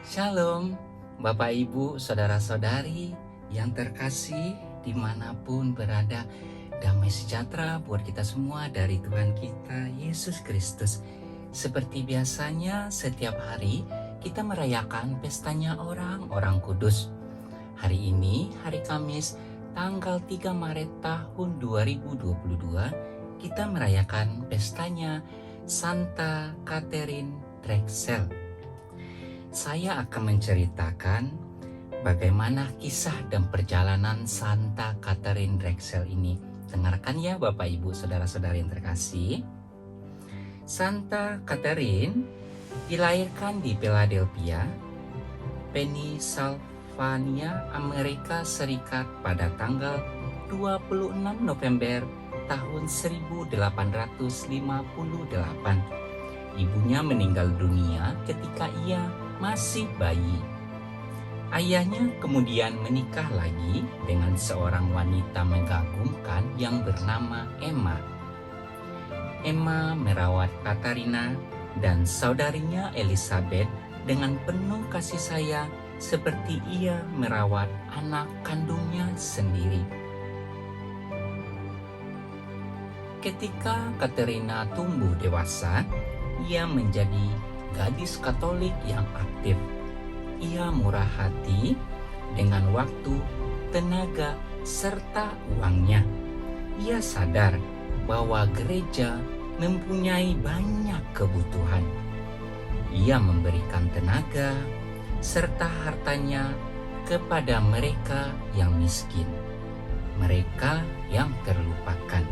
Shalom, Bapak Ibu, Saudara-saudari yang terkasih dimanapun berada. Damai sejahtera buat kita semua dari Tuhan kita Yesus Kristus. Seperti biasanya setiap hari kita merayakan pestanya orang-orang kudus. Hari ini hari Kamis tanggal 3 Maret tahun 2022 kita merayakan pestanya Santa Catherine Drexel. Saya akan menceritakan bagaimana kisah dan perjalanan Santa Catherine Drexel ini. Dengarkan ya Bapak Ibu Saudara-saudari yang terkasih. Santa Catherine dilahirkan di Philadelphia, Pennsylvania, Amerika Serikat pada tanggal 26 November tahun 1858. Ibunya meninggal dunia ketika ia masih bayi. Ayahnya kemudian menikah lagi dengan seorang wanita mengagumkan yang bernama Emma. Emma merawat Katarina dan saudarinya Elizabeth dengan penuh kasih sayang seperti ia merawat anak kandungnya sendiri. Ketika Katarina tumbuh dewasa, ia menjadi gadis Katolik yang aktif. Ia murah hati dengan waktu, tenaga, serta uangnya. Ia sadar bahwa gereja mempunyai banyak kebutuhan. Ia memberikan tenaga serta hartanya kepada mereka yang miskin, mereka yang terlupakan.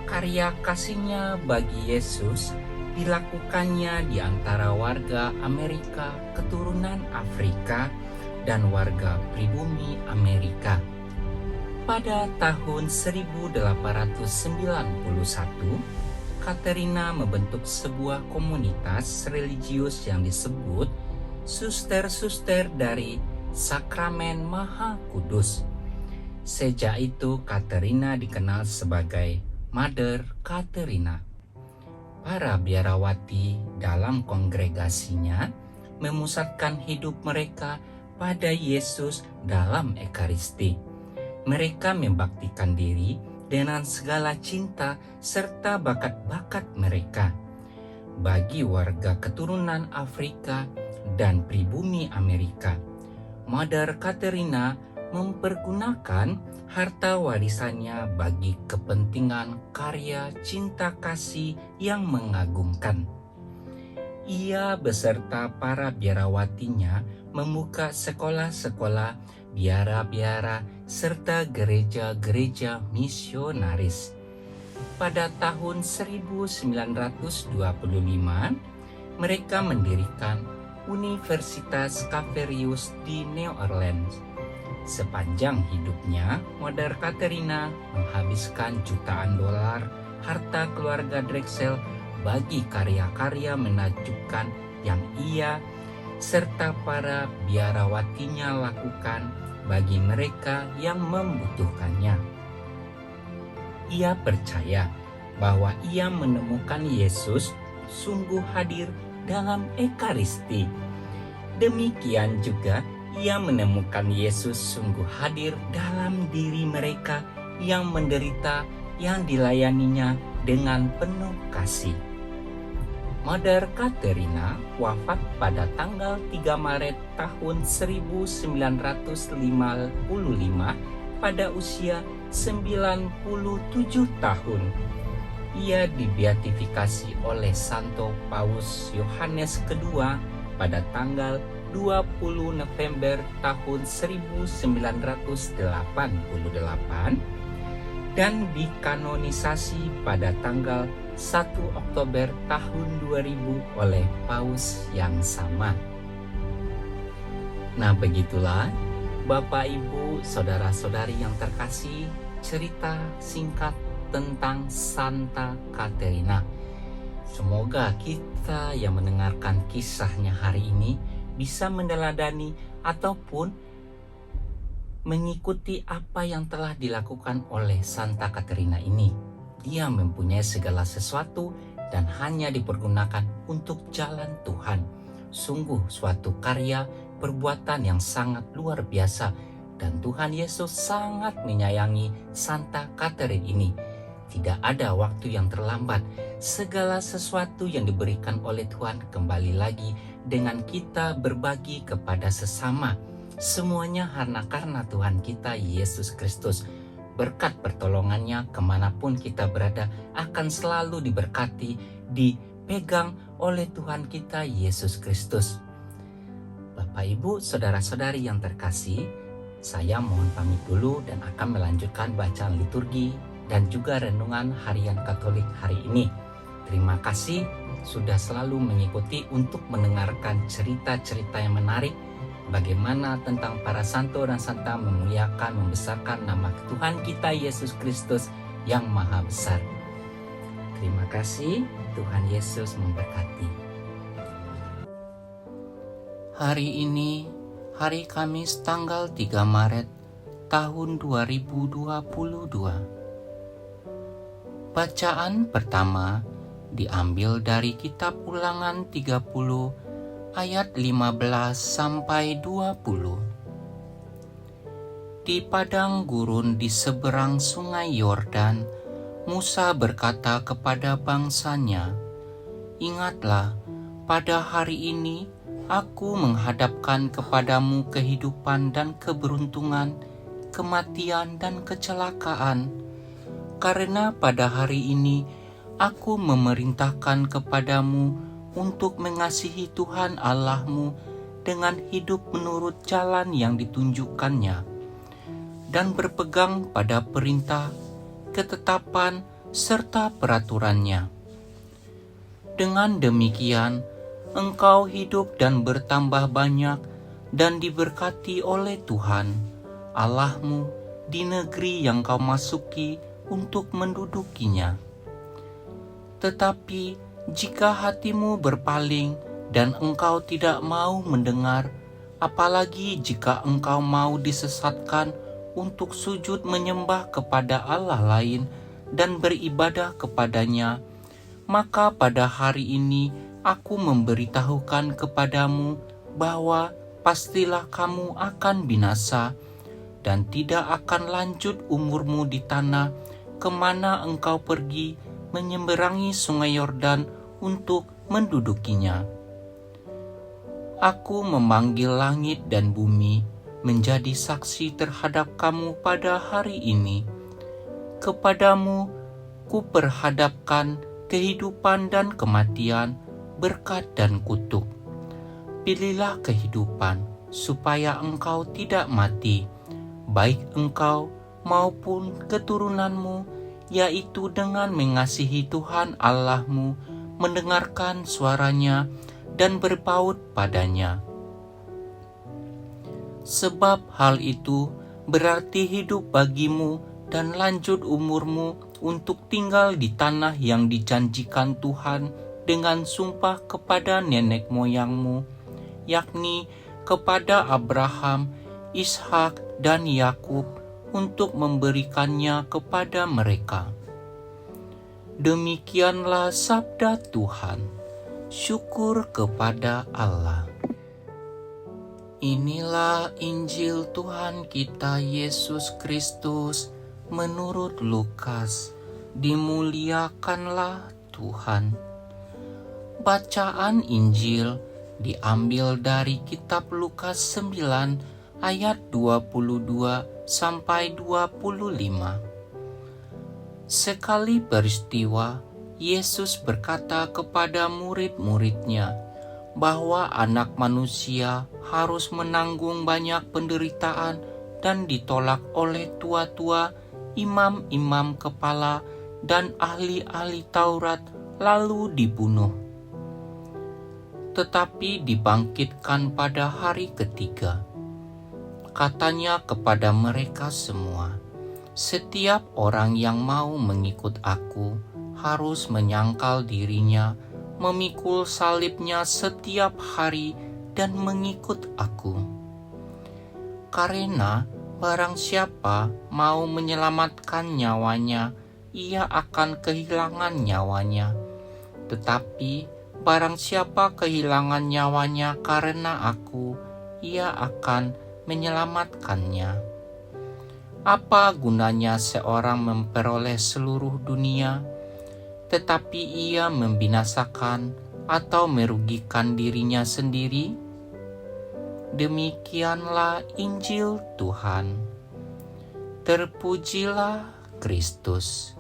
Karya kasihnya bagi Yesus dilakukannya di antara warga Amerika keturunan Afrika dan warga pribumi Amerika. Pada tahun 1891, Katerina membentuk sebuah komunitas religius yang disebut Suster-Suster dari Sakramen Maha Kudus. Sejak itu Katerina dikenal sebagai Mother Katerina. Para biarawati dalam kongregasinya memusatkan hidup mereka pada Yesus dalam Ekaristi. Mereka membaktikan diri dengan segala cinta serta bakat-bakat mereka. Bagi warga keturunan Afrika dan pribumi Amerika, Mother Katerina mempergunakan harta warisannya bagi kepentingan karya cinta kasih yang mengagumkan. Ia beserta para biarawatinya membuka sekolah-sekolah biara-biara serta gereja-gereja misionaris. Pada tahun 1925, mereka mendirikan Universitas Xaverius di New Orleans. Sepanjang hidupnya, Mother Katerina menghabiskan jutaan dolar harta keluarga Drexel bagi karya-karya menakjubkan yang ia serta para biarawatinya lakukan bagi mereka yang membutuhkannya. Ia percaya bahwa ia menemukan Yesus sungguh hadir dalam Ekaristi. Demikian juga ia menemukan Yesus sungguh hadir dalam diri mereka yang menderita, yang dilayaninya dengan penuh kasih. Mother Katerina wafat pada tanggal 3 Maret tahun 1955 pada usia 97 tahun. Ia dibeatifikasi oleh Santo Paus Yohanes II pada tanggal 20 November tahun 1988 dan dikanonisasi pada tanggal 1 Oktober tahun 2000 oleh Paus yang sama. Nah, begitulah Bapak Ibu Saudara-saudari yang terkasih, cerita singkat tentang Santa Caterina. Semoga kita yang mendengarkan kisahnya hari ini bisa meneladani ataupun mengikuti apa yang telah dilakukan oleh Santa Caterina ini. Dia mempunyai segala sesuatu dan hanya dipergunakan untuk jalan Tuhan. Sungguh suatu karya perbuatan yang sangat luar biasa, dan Tuhan Yesus sangat menyayangi Santa Catherine ini. Tidak ada waktu yang terlambat. Segala sesuatu yang diberikan oleh Tuhan kembali lagi dengan kita berbagi kepada sesama. Semuanya karena Tuhan kita Yesus Kristus. Berkat pertolongannya kemanapun kita berada akan selalu diberkati, dipegang oleh Tuhan kita Yesus Kristus. Bapak, Ibu, saudara-saudari yang terkasih, saya mohon pamit dulu dan akan melanjutkan bacaan liturgi dan juga renungan harian Katolik hari ini. Terima kasih sudah selalu mengikuti untuk mendengarkan cerita-cerita yang menarik bagaimana tentang para santo dan santa memuliakan, membesarkan nama Tuhan kita Yesus Kristus yang maha besar. Terima kasih, Tuhan Yesus memberkati. Hari ini, hari Kamis tanggal 3 Maret tahun 2022. Bacaan pertama diambil dari kitab Ulangan 30 ayat 15 sampai 20. Di padang gurun di seberang sungai Yordan, Musa berkata kepada bangsanya, "Ingatlah, pada hari ini aku menghadapkan kepadamu kehidupan dan keberuntungan, kematian dan kecelakaan. Karena pada hari ini aku memerintahkan kepadamu untuk mengasihi Tuhan Allahmu dengan hidup menurut jalan yang ditunjukkannya, dan berpegang pada perintah, ketetapan, serta peraturannya. Dengan demikian, engkau hidup dan bertambah banyak dan diberkati oleh Tuhan Allahmu di negeri yang kau masuki untuk mendudukinya. Tetapi jika hatimu berpaling dan engkau tidak mau mendengar, apalagi jika engkau mau disesatkan untuk sujud menyembah kepada Allah lain dan beribadah kepadanya, maka pada hari ini aku memberitahukan kepadamu bahwa pastilah kamu akan binasa dan tidak akan lanjut umurmu di tanah kemana engkau pergi menyeberangi sungai Yordan untuk mendudukinya. Aku memanggil langit dan bumi menjadi saksi terhadap kamu pada hari ini. Kepadamu kuperhadapkan kehidupan dan kematian, berkat dan kutuk. Pilihlah kehidupan supaya engkau tidak mati, baik engkau maupun keturunanmu, yaitu dengan mengasihi Tuhan Allahmu, mendengarkan suaranya dan berpaut padanya. Sebab hal itu berarti hidup bagimu dan lanjut umurmu untuk tinggal di tanah yang dijanjikan Tuhan dengan sumpah kepada nenek moyangmu, yakni kepada Abraham, Ishak, dan Yakub, untuk memberikannya kepada mereka. Demikianlah sabda Tuhan. Syukur kepada Allah. Inilah Injil Tuhan kita Yesus Kristus menurut Lukas. Dimuliakanlah Tuhan. Bacaan Injil diambil dari kitab Lukas 9 ayat 22 sampai 25. Sekali peristiwa, Yesus berkata kepada murid-muridnya bahwa Anak Manusia harus menanggung banyak penderitaan dan ditolak oleh tua-tua, imam-imam kepala, dan ahli-ahli Taurat, lalu dibunuh. Tetapi dibangkitkan pada hari ketiga. Katanya kepada mereka semua, "Setiap orang yang mau mengikut aku harus menyangkal dirinya, memikul salibnya setiap hari dan mengikut aku. Karena barang siapa mau menyelamatkan nyawanya, ia akan kehilangan nyawanya. Tetapi Barang siapa kehilangan nyawanya karena aku, ia akan menyelamatkannya. Apa gunanya seorang memperoleh seluruh dunia, tetapi ia membinasakan atau merugikan dirinya sendiri? Demikianlah Injil Tuhan. Terpujilah Kristus.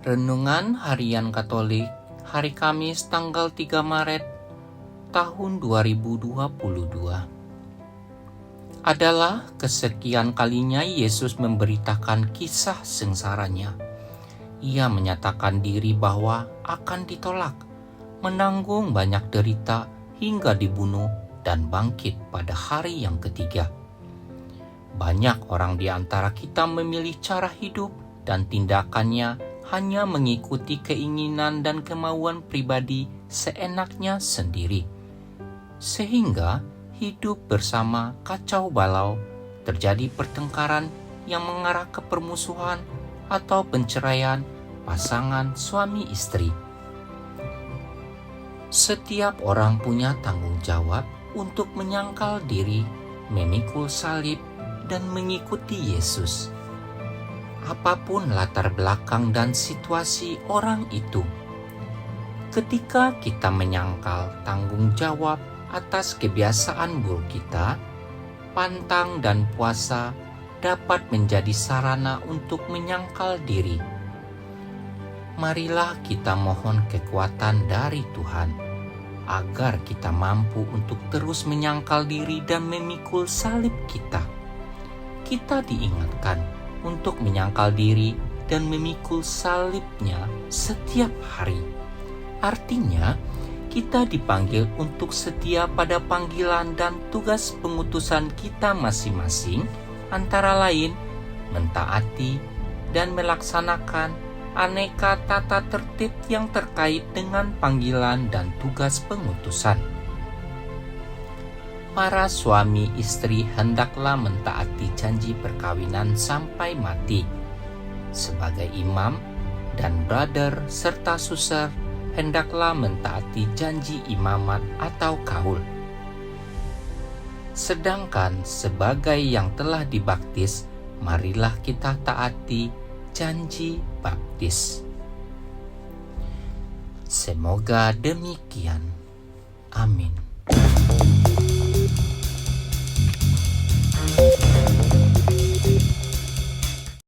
Renungan Harian Katolik hari Kamis tanggal 3 Maret tahun 2022 adalah kesekian kalinya Yesus memberitakan kisah sengsaranya. Ia menyatakan diri bahwa akan ditolak, menanggung banyak derita hingga dibunuh dan bangkit pada hari yang ketiga. Banyak orang di antara kita memilih cara hidup dan tindakannya hanya mengikuti keinginan dan kemauan pribadi seenaknya sendiri. Sehingga hidup bersama kacau balau, terjadi pertengkaran yang mengarah ke permusuhan atau penceraian pasangan suami istri. Setiap orang punya tanggung jawab untuk menyangkal diri, memikul salib, dan mengikuti Yesus. Apapun latar belakang dan situasi orang itu, ketika kita menyangkal tanggung jawab atas kebiasaan buruk kita, pantang dan puasa dapat menjadi sarana untuk menyangkal diri. Marilah kita mohon kekuatan dari Tuhan, agar kita mampu untuk terus menyangkal diri dan memikul salib kita. Kita diingatkan untuk menyangkal diri dan memikul salibnya setiap hari. Artinya, kita dipanggil untuk setia pada panggilan dan tugas pengutusan kita masing-masing, antara lain mentaati dan melaksanakan aneka tata tertib yang terkait dengan panggilan dan tugas pengutusan. Para suami istri hendaklah mentaati janji perkawinan sampai mati. Sebagai imam dan brother serta suster, hendaklah mentaati janji imamat atau kaul. Sedangkan sebagai yang telah dibaptis, marilah kita taati janji baptis. Semoga demikian. Amin.